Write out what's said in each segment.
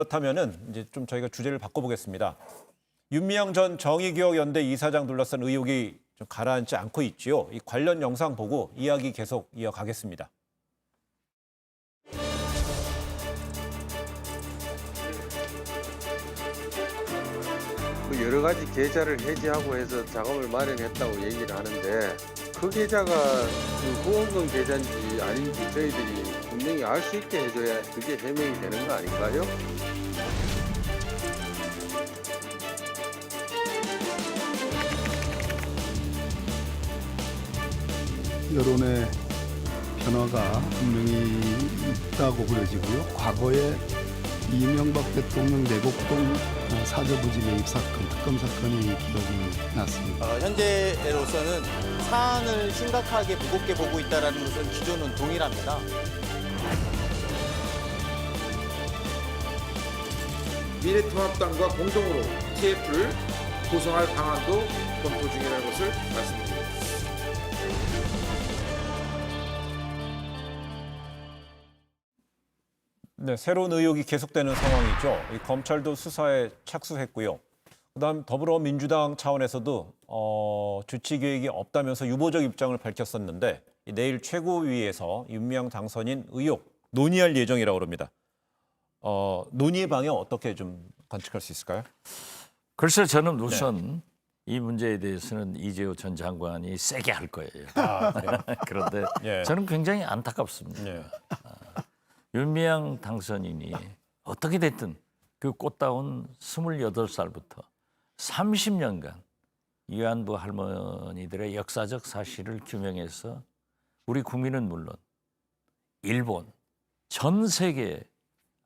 그렇다면은 이제 좀 저희가 주제를 바꿔보겠습니다. 윤미향 전 정의기억연대 이사장 둘러싼 의혹이 좀 가라앉지 않고 있지요. 이 관련 영상 보고 이야기 계속 이어가겠습니다. 여러 가지 계좌를 해지하고 해서 자금을 마련했다고 얘기를 하는데 그 계좌가 그 후원금 계좌인지 아닌지 저희들이 분명히 알 수 있게 해줘야 그게 해명이 되는 거 아닌가요? 여론의 변화가 분명히 있다고 보여지고요. 과거에 이명박 대통령 내곡동 사저부지 매입 사건, 특검 사건이 기억이 났습니다. 현재로서는 사안을 심각하게 무겁게 보고 있다는 것은 기존은 동일합니다. 미래통합당과 공동으로 TF를 구성할 방안도 검토 중이라는 것을 말씀드립니다. 네, 새로운 의혹이 계속되는 상황이죠. 이 검찰도 수사에 착수했고요. 그다음 더불어민주당 차원에서도 주치 계획이 없다면서 유보적 입장을 밝혔었는데 내일 최고위에서 윤미향 당선인 의혹 논의할 예정이라고 합니다. 논의의 방향 어떻게 좀 관측할 수 있을까요? 글쎄 저는 우선 이 문제에 대해서는 이재호 전 장관이 세게 할 거예요. 그런데 예. 저는 굉장히 안타깝습니다. 예. 윤미향 당선인이 어떻게 됐든 그 꽃다운 28살부터 30년간 위안부 할머니들의 역사적 사실을 규명해서 우리 국민은 물론 일본, 전 세계에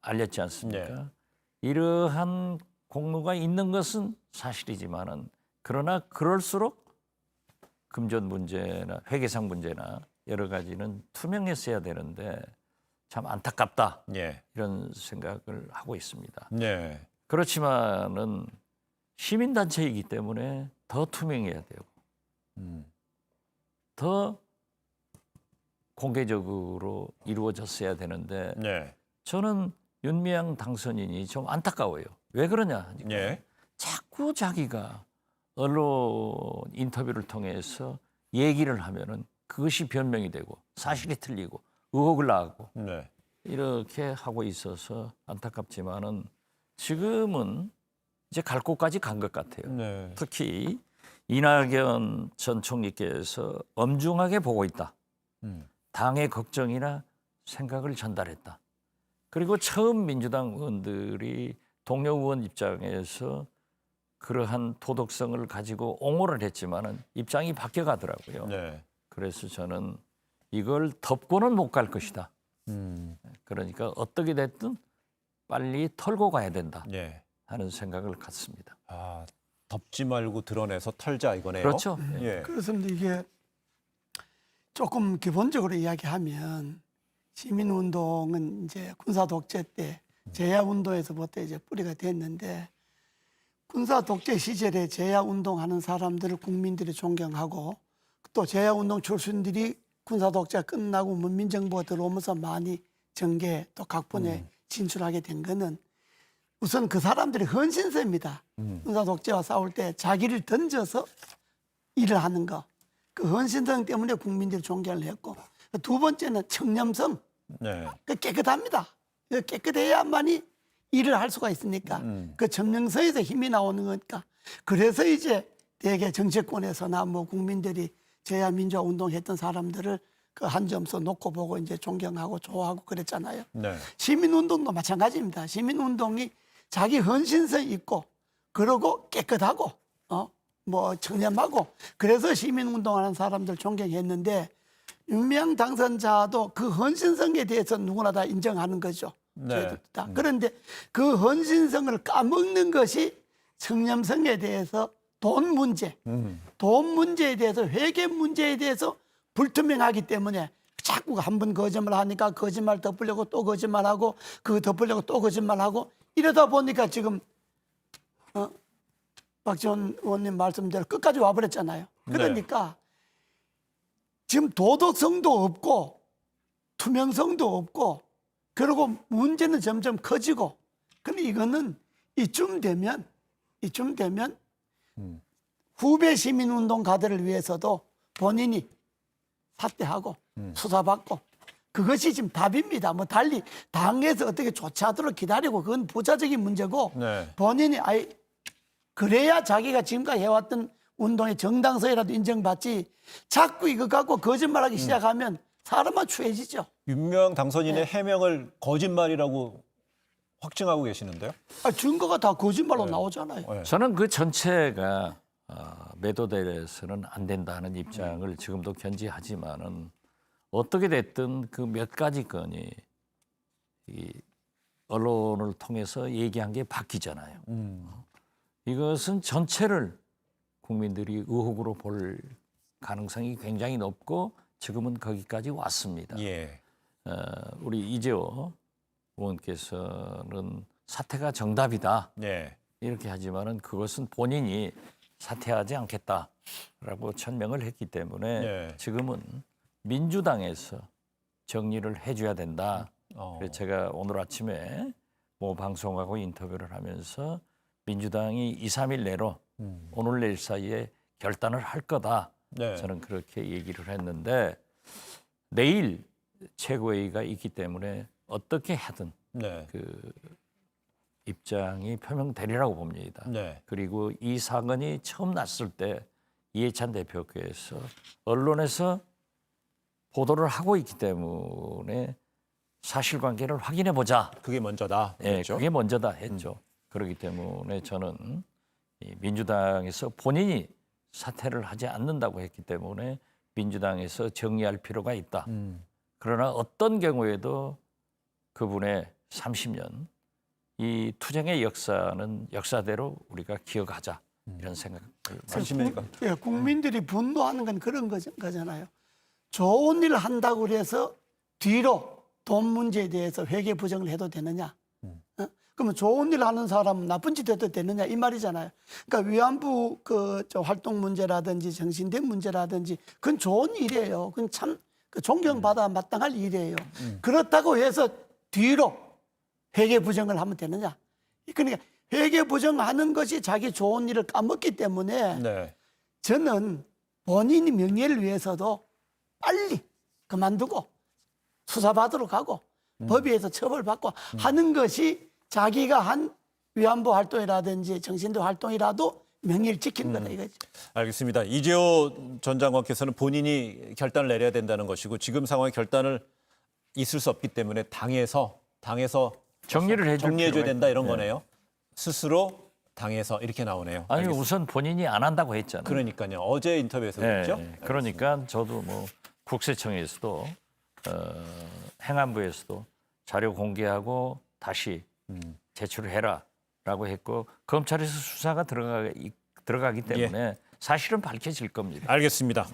알렸지 않습니까? 이러한 공로가 있는 것은 사실이지만은 그러나 그럴수록 금전 문제나 회계상 문제나 여러 가지는 투명했어야 되는데 참 안타깝다 예. 이런 생각을 하고 있습니다. 예. 그렇지만은 시민단체이기 때문에 더 투명해야 되고 더 공개적으로 이루어졌어야 되는데 예. 저는 윤미향 당선인이 좀 안타까워요. 왜 그러냐 하니까 예. 자꾸 자기가 언론 인터뷰를 통해서 얘기를 하면은 그것이 변명이 되고 사실이 틀리고 의혹을 낳고 네. 이렇게 하고 있어서 안타깝지만은 지금은 이제 갈 곳까지 간 것 같아요. 네. 특히 이낙연 전 총리께서 엄중하게 보고 있다. 당의 걱정이나 생각을 전달했다. 그리고 처음 민주당 의원들이 동료 의원 입장에서 그러한 도덕성을 가지고 옹호를 했지만은 입장이 바뀌어가더라고요. 네. 그래서 저는 이걸 덮고는 못 갈 것이다. 그러니까 어떻게 됐든 빨리 털고 가야 된다 예. 하는 생각을 갖습니다. 아, 덮지 말고 드러내서 털자 이거네요. 그렇죠. 예. 그렇습니다. 이게 조금 기본적으로 이야기하면 시민운동은 이제 군사 독재 때 제야운동에서부터 이제 뿌리가 됐는데 군사 독재 시절에 제야운동하는 사람들을 국민들이 존경하고 또 제야운동 출신들이 군사 독재가 끝나고 문민정부가 들어오면서 많이 정계 또 각본에 진출하게 된 거는 우선 그 사람들이 헌신세입니다. 군사 독재와 싸울 때 자기를 던져서 일을 하는 거. 그 헌신성 때문에 국민들이 존경을 했고 두 번째는 청렴성. 네. 그 깨끗합니다. 그 깨끗해야만이 일을 할 수가 있으니까 그 청렴성에서 힘이 나오는 거니까 그래서 이제 대개 정치권에서나 뭐 국민들이 제야 민주화 운동했던 사람들을 그 한 점서 놓고 보고 이제 존경하고 좋아하고 그랬잖아요. 네. 시민운동도 마찬가지입니다. 시민운동이 자기 헌신성 있고 그러고 깨끗하고 뭐 청렴하고 그래서 시민운동하는 사람들 존경했는데 윤미향 당선자도 그 헌신성에 대해서 누구나 다 인정하는 거죠. 네. 저희들도 다. 그런데 그 헌신성을 까먹는 것이 청렴성에 대해서 돈 문제, 돈 문제에 대해서 회계 문제에 대해서 불투명하기 때문에 자꾸 한 번 거짓말 하니까 거짓말 덮으려고 또 거짓말하고 그 덮으려고 또 거짓말하고 이러다 보니까 지금 박지원 의원님 말씀대로 끝까지 와버렸잖아요. 그러니까 지금 도덕성도 없고 투명성도 없고 그리고 문제는 점점 커지고 근데 이거는 이쯤 되면 후배 시민운동가들을 위해서도 본인이 사퇴하고 수사받고 그것이 지금 답입니다. 뭐 달리 당에서 어떻게 조치하도록 기다리고 그건 부차적인 문제고 네. 본인이 그래야 자기가 지금까지 해왔던 운동의 정당성이라도 인정받지 자꾸 이거 갖고 거짓말하기 시작하면 사람만 추해지죠. 윤명 당선인의 해명을 거짓말이라고 확증하고 계시는데요? 증거가 다 거짓말로 나오잖아요. 네. 저는 그 전체가 매도돼서는 안 된다는 입장을 지금도 견지하지만은 어떻게 됐든 그 몇 가지 건이 이 언론을 통해서 얘기한 게 바뀌잖아요. 이것은 전체를 국민들이 의혹으로 볼 가능성이 굉장히 높고 지금은 거기까지 왔습니다. 예. 우리 이재호 의원께서는 사퇴가 정답이다. 네. 이렇게 하지만은 그것은 본인이 사퇴하지 않겠다라고 천명을 했기 때문에 네. 지금은 민주당에서 정리를 해줘야 된다. 그래서 제가 오늘 아침에 뭐 방송하고 인터뷰를 하면서 민주당이 2, 3일 내로 오늘 내일 사이에 결단을 할 거다. 네. 저는 그렇게 얘기를 했는데 내일 최고회의가 있기 때문에 어떻게 하든 네. 그 입장이 표명되리라고 봅니다. 네. 그리고 이 사건이 처음 났을 때 이해찬 대표께서 언론에서 보도를 하고 있기 때문에 사실관계를 확인해 보자. 그게 먼저다. 예, 그렇죠? 그게 먼저다 했죠. 그렇기 때문에 저는 이 민주당에서 본인이 사퇴를 하지 않는다고 했기 때문에 민주당에서 정리할 필요가 있다. 그러나 어떤 경우에도 그분의 30년 이 투쟁의 역사는 역사대로 우리가 기억하자 이런 생각을 말씀이니까. 국민들이 분노하는 건 그런 거잖아요. 좋은 일을 한다고 그래서 뒤로 돈 문제에 대해서 회계 부정을 해도 되느냐? 그러면 좋은 일 하는 사람은 나쁜 짓 해도 되느냐 이 말이잖아요. 그러니까 위안부 저 활동 문제라든지 정신대 문제라든지 그건 좋은 일이에요. 그건 참 존경받아 마땅할 일이에요. 그렇다고 해서 뒤로 회계 부정을 하면 되느냐? 그러니까 회계 부정하는 것이 자기 좋은 일을 까먹기 때문에 네. 저는 본인의 명예를 위해서도 빨리 그만두고 수사받으러 가고 법에 의해서 처벌받고 하는 것이 자기가 한 위안부 활동이라든지 정신대 활동이라도 명예를 지키는 거다 이거죠. 알겠습니다. 이재호 전 장관께서는 본인이 결단을 내려야 된다는 것이고 지금 상황에 결단을 있을 수 없기 때문에 당에서 정리를 해줄 정리해줘야 필요가 된다 이런 있- 거네요. 스스로 당에서 이렇게 나오네요. 아니 알겠습니다. 우선 본인이 안 한다고 했잖아요. 그러니까요. 어제 인터뷰에서 네, 그랬죠. 네. 그러니까 저도 뭐 국세청에서도 행안부에서도 자료 공개하고 다시 제출을 해라라고 했고 검찰에서 수사가 들어가기 때문에 사실은 밝혀질 겁니다. 알겠습니다.